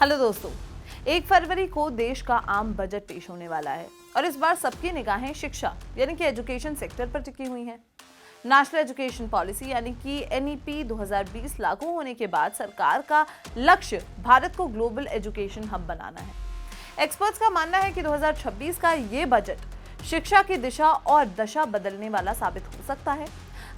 Hello दोस्तों, 1 फरवरी को देश का आम बजट पेश होने वाला है और इस बार सबकी निगाहें शिक्षा यानी कि एजुकेशन सेक्टर पर टिकी हुई हैं। नेशनल एजुकेशन पॉलिसी यानी कि एनईपी 2020 लागू होने के बाद सरकार का लक्ष्य भारत को ग्लोबल एजुकेशन हब बनाना है। एक्सपर्ट्स का मानना है कि 2026 का ये बजट शिक्षा की दिशा और दशा बदलने वाला साबित हो सकता है।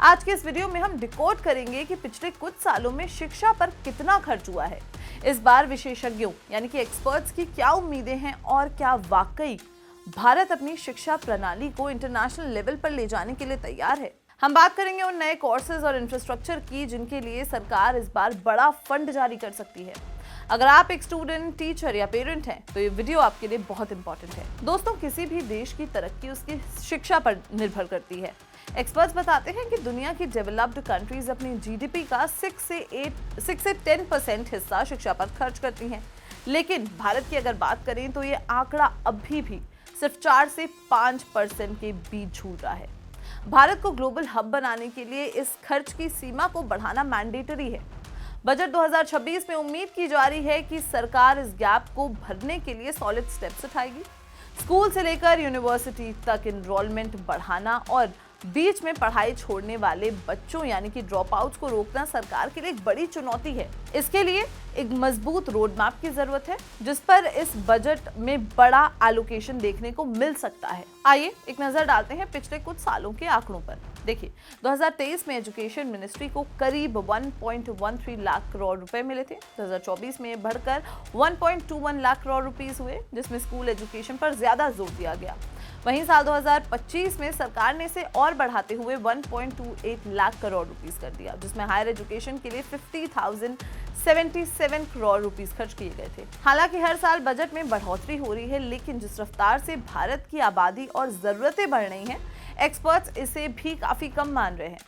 आज के इस वीडियो में हम डिकोड करेंगे कि पिछले कुछ सालों में शिक्षा पर कितना खर्च हुआ है, इस बार विशेषज्ञों यानी कि एक्सपर्ट्स की क्या उम्मीदें हैं और क्या वाकई भारत अपनी शिक्षा प्रणाली को इंटरनेशनल लेवल पर ले जाने के लिए तैयार है। हम बात करेंगे उन नए कोर्सेज और इंफ्रास्ट्रक्चर की जिनके लिए सरकार इस बार बड़ा फंड जारी कर सकती है। अगर आप एक स्टूडेंट, टीचर या पेरेंट हैं तो ये वीडियो आपके लिए बहुत इंपॉर्टेंट है। दोस्तों, किसी भी देश की तरक्की उसकी शिक्षा पर निर्भर करती है। एक्सपर्ट्स बताते हैं कि दुनिया की डेवलप्ड कंट्रीज अपनी जीडीपी का 6 से 10% हिस्सा शिक्षा पर खर्च करती हैं, लेकिन भारत की अगर बात करें तो ये आंकड़ा अभी भी सिर्फ 4 से 5% के बीच झूल रहा है। भारत को ग्लोबल हब बनाने के लिए इस खर्च की सीमा को बढ़ाना मैंडेटरी है। बजट 2026 में उम्मीद की जा रही है कि सरकार इस गैप को भरने के लिए सॉलिड स्टेप्स उठाएगी। स्कूल से लेकर यूनिवर्सिटी तक एनरोलमेंट बढ़ाना और बीच में पढ़ाई छोड़ने वाले बच्चों यानी कि ड्रॉप आउट्स को रोकना सरकार के लिए एक बड़ी चुनौती है। इसके लिए एक मजबूत रोड मैप की जरूरत है, जिस पर इस बजट में बड़ा एलोकेशन देखने को मिल सकता है। आइए एक नजर डालते हैं पिछले कुछ सालों के आंकड़ों पर। देखिए, 2023 में एजुकेशन मिनिस्ट्री को करीब 1.13 लाख करोड़ रुपए मिले थे। 2024 में बढ़कर 1.21 लाख करोड़ रुपीस हुए, जिसमें स्कूल एजुकेशन पर ज्यादा जोर दिया गया। वहीं साल 2025 में सरकार ने इसे और बढ़ाते हुए 1.28 लाख करोड़ रुपीस कर दिया, जिसमें हायर एजुकेशन के लिए 50,077 करोड़ रुपीस खर्च किए गए थे। हालांकि हर साल बजट में बढ़ोतरी हो रही है, लेकिन जिस रफ्तार से भारत की आबादी और जरूरतें बढ़ रही हैं, एक्सपर्ट्स इसे भी काफी कम मान रहे हैं।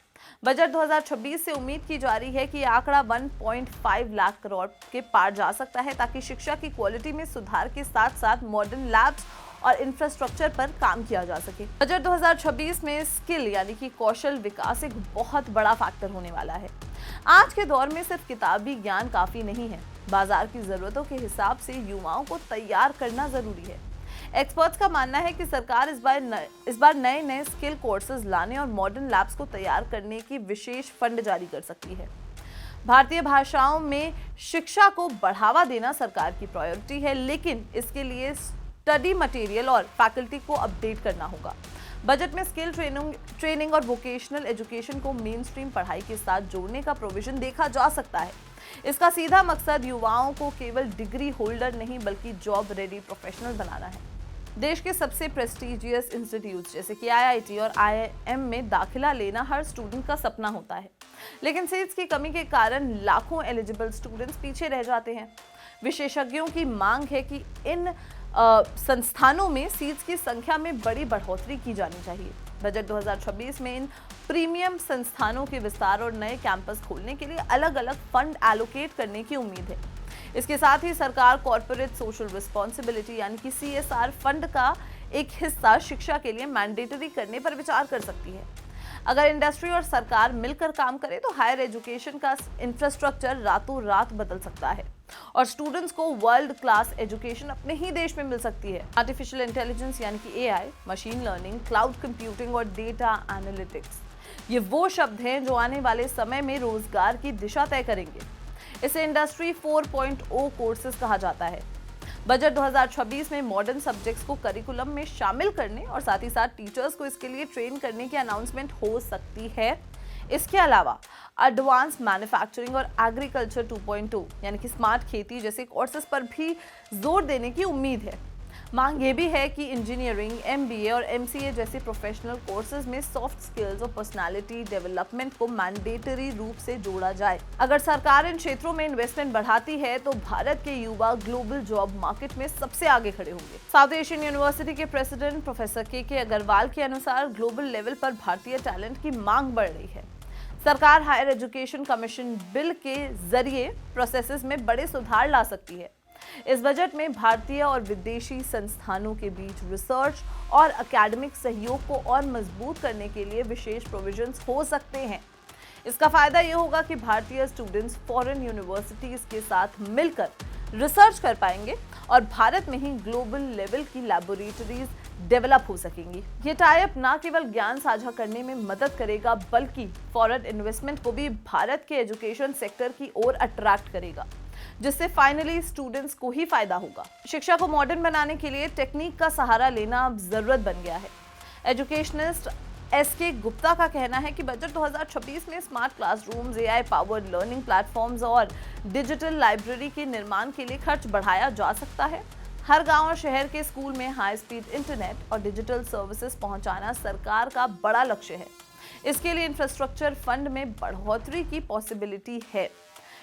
बजट 2026 से उम्मीद की जा रही है कि आंकड़ा 1.5 लाख करोड़ के पार जा सकता है, ताकि शिक्षा की क्वालिटी में सुधार के साथ साथ मॉडर्न लैब्स और इंफ्रास्ट्रक्चर पर काम किया जा सके। बजट 2026 में स्किल यानी कि कौशल विकास एक बहुत बड़ा फैक्टर होने वाला है। आज के दौर में सिर्फ किताबी ज्ञान काफी नहीं है, बाजार की जरूरतों के हिसाब से युवाओं को तैयार करना जरूरी है। एक्सपर्ट्स का मानना है कि सरकार इस बार नए स्किल कोर्सेज लाने और मॉडर्न लैब्स को तैयार करने की विशेष फंड जारी कर सकती है। भारतीय भाषाओं में शिक्षा को बढ़ावा देना सरकार की प्रायोरिटी है, लेकिन इसके लिए स्टडी मटेरियल और फैकल्टी को अपडेट करना होगा। बजट में स्किल ट्रेनिंग और वोकेशनल एजुकेशन को मेन स्ट्रीम पढ़ाई के साथ जोड़ने का प्रोविजन देखा जा सकता है। इसका सीधा मकसद युवाओं को केवल डिग्री होल्डर नहीं बल्कि जॉब रेडी प्रोफेशनल बनाना है। देश के सबसे प्रेस्टीजियस इंस्टीट्यूट्स जैसे कि आईआईटी और आईआईएम में दाखिला लेना हर स्टूडेंट का सपना होता है, लेकिन सीट्स की कमी के कारण लाखों एलिजिबल स्टूडेंट्स पीछे रह जाते हैं। विशेषज्ञों की मांग है कि इन संस्थानों में सीट्स की संख्या में बड़ी बढ़ोतरी की जानी चाहिए। बजट 2026 में इन प्रीमियम संस्थानों के विस्तार और नए कैंपस खोलने के लिए अलग अलग फंड एलोकेट करने की उम्मीद है। इसके साथ ही सरकार कॉर्पोरेट सोशल रिस्पॉन्सिबिलिटी यानी कि CSR फंड का एक हिस्सा शिक्षा के लिए मैंडेटरी करने पर विचार कर सकती है। अगर इंडस्ट्री और सरकार मिलकर काम करे तो हायर एजुकेशन का इंफ्रास्ट्रक्चर रातों रात बदल सकता है और स्टूडेंट्स को वर्ल्ड क्लास एजुकेशन अपने ही देश में मिल सकती है। आर्टिफिशियल इंटेलिजेंस यानी कि AI, machine learning, cloud computing और डेटा एनालिटिक्स, ये वो शब्द हैं जो आने वाले समय में रोजगार की दिशा तय करेंगे। इसे इंडस्ट्री 4.0 कोर्सेज कहा जाता है। बजट 2026 में मॉडर्न सब्जेक्ट्स को करिकुलम में शामिल करने और साथ ही साथ टीचर्स को इसके लिए ट्रेन करने की अनाउंसमेंट हो सकती है। इसके अलावा एडवांस मैन्युफैक्चरिंग और एग्रीकल्चर 2.0 यानी कि स्मार्ट खेती जैसे कोर्सेज पर भी जोर देने की उम्मीद है। मांग ये भी है कि इंजीनियरिंग, MBA और MCA जैसे प्रोफेशनल कोर्सेज में सॉफ्ट स्किल्स और पर्सनालिटी डेवलपमेंट को मैंडेटरी रूप से जोड़ा जाए। अगर सरकार इन क्षेत्रों में इन्वेस्टमेंट बढ़ाती है तो भारत के युवा ग्लोबल जॉब मार्केट में सबसे आगे खड़े होंगे। साउथ एशियन यूनिवर्सिटी के प्रेसिडेंट प्रोफेसर के अग्रवाल के अनुसार ग्लोबल लेवल पर भारतीय टैलेंट की मांग बढ़ रही है। सरकार हायर एजुकेशन कमीशन बिल के जरिए प्रोसेसेस में बड़े सुधार ला सकती है। इस बजट में भारतीय और विदेशी संस्थानों के बीच रिसर्च और एकेडमिक सहयोग को और मजबूत करने के लिए विशेष प्रोविजंस हो सकते हैं। इसका फायदा ये होगा कि भारतीय स्टूडेंट्स फॉरेन यूनिवर्सिटीज के साथ मिलकर रिसर्च कर पाएंगे और भारत में ही ग्लोबल लेवल की लैबोरेटरीज डेवलप हो सकेंगी। ये टाई अप ना केवल ज्ञान साझा करने में मदद करेगा बल्कि फॉरेन इन्वेस्टमेंट को भी भारत के एजुकेशन सेक्टर की ओर अट्रैक्ट करेगा, जिससे फाइनली स्टूडेंट्स को ही फायदा होगा। शिक्षा को मॉडर्न बनाने के लिए टेक्निक का सहारा लेना अब जरूरत बन गया है। एजुकेशनिस्ट एसके गुप्ता का कहना है कि बजट 2026 में smart classrooms, AI powered learning platforms और डिजिटल लाइब्रेरी के निर्माण के लिए खर्च बढ़ाया जा सकता है। हर गांव और शहर के स्कूल में हाई स्पीड इंटरनेट और डिजिटल सर्विसेज पहुंचाना सरकार का बड़ा लक्ष्य है। इसके लिए इंफ्रास्ट्रक्चर फंड में बढ़ोतरी की पॉसिबिलिटी है।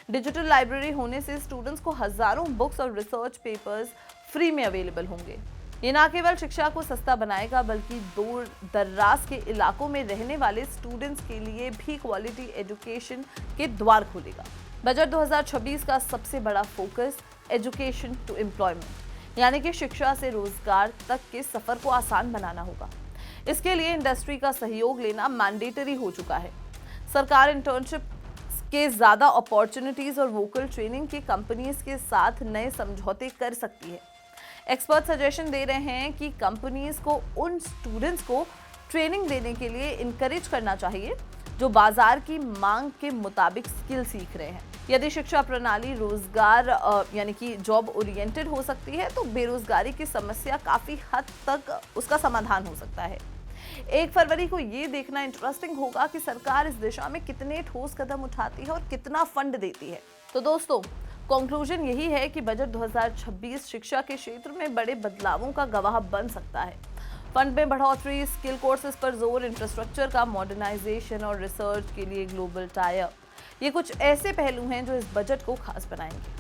डिजिटल लाइब्रेरी होने से स्टूडेंट्स को हजारों बुक्स और रिसर्च पेपर्स फ्री में अवेलेबल होंगे। ये न केवल शिक्षा को सस्ता बनाएगा बल्कि दूर दराज के इलाकों में रहने वाले स्टूडेंट्स के लिए भी क्वालिटी एजुकेशन के द्वार खोलेगा। बजट 2026 का सबसे बड़ा फोकस एजुकेशन टू एम्प्लॉयमेंट, यानी कि शिक्षा से रोजगार तक के सफर को आसान बनाना होगा। इसके लिए इंडस्ट्री का सहयोग लेना मैंडेटरी हो चुका है। सरकार इंटर्नशिप के ज्यादा अपॉर्चुनिटीज और वोकल ट्रेनिंग की कंपनीज के साथ नए समझौते कर सकती है। एक्सपर्ट सजेशन दे रहे हैं कि कंपनीज को उन स्टूडेंट्स को ट्रेनिंग देने के लिए इनकरेज करना चाहिए जो बाजार की मांग के मुताबिक स्किल सीख रहे हैं। यदि शिक्षा प्रणाली रोजगार यानी कि जॉब ओरिएंटेड हो सकती है तो बेरोजगारी की समस्या काफी हद तक उसका समाधान हो सकता है। 1 फरवरी को ये देखना इंटरेस्टिंग होगा कि सरकार इस दिशा में कितने ठोस कदम उठाती है और कितना फंड देती है। तो दोस्तों, कंक्लूजन यही है कि बजट 2026 शिक्षा के क्षेत्र में बड़े बदलावों का गवाह बन सकता है। फंड में बढ़ोतरी, स्किल कोर्सेज पर जोर, इंफ्रास्ट्रक्चर का मॉडर्नाइजेशन और रिसर्च के लिए ग्लोबल टाई अप, ये कुछ ऐसे पहलू हैं जो इस बजट को खास बनाएंगे।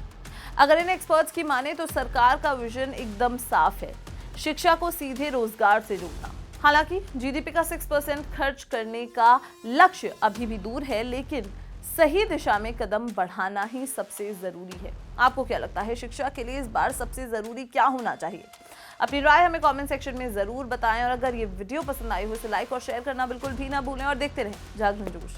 अगर इन एक्सपर्ट्स की माने तो सरकार का विजन एकदम साफ है, शिक्षा को सीधे रोजगार से जोड़ना। हालांकि जीडीपी का 6% खर्च करने का लक्ष्य अभी भी दूर है, लेकिन सही दिशा में कदम बढ़ाना ही सबसे जरूरी है। आपको क्या लगता है, शिक्षा के लिए इस बार सबसे जरूरी क्या होना चाहिए? अपनी राय हमें कमेंट सेक्शन में जरूर बताएं और अगर ये वीडियो पसंद आई हो इसे लाइक और शेयर करना बिल्कुल भी ना भूलें और देखते रहें जागरण जोश।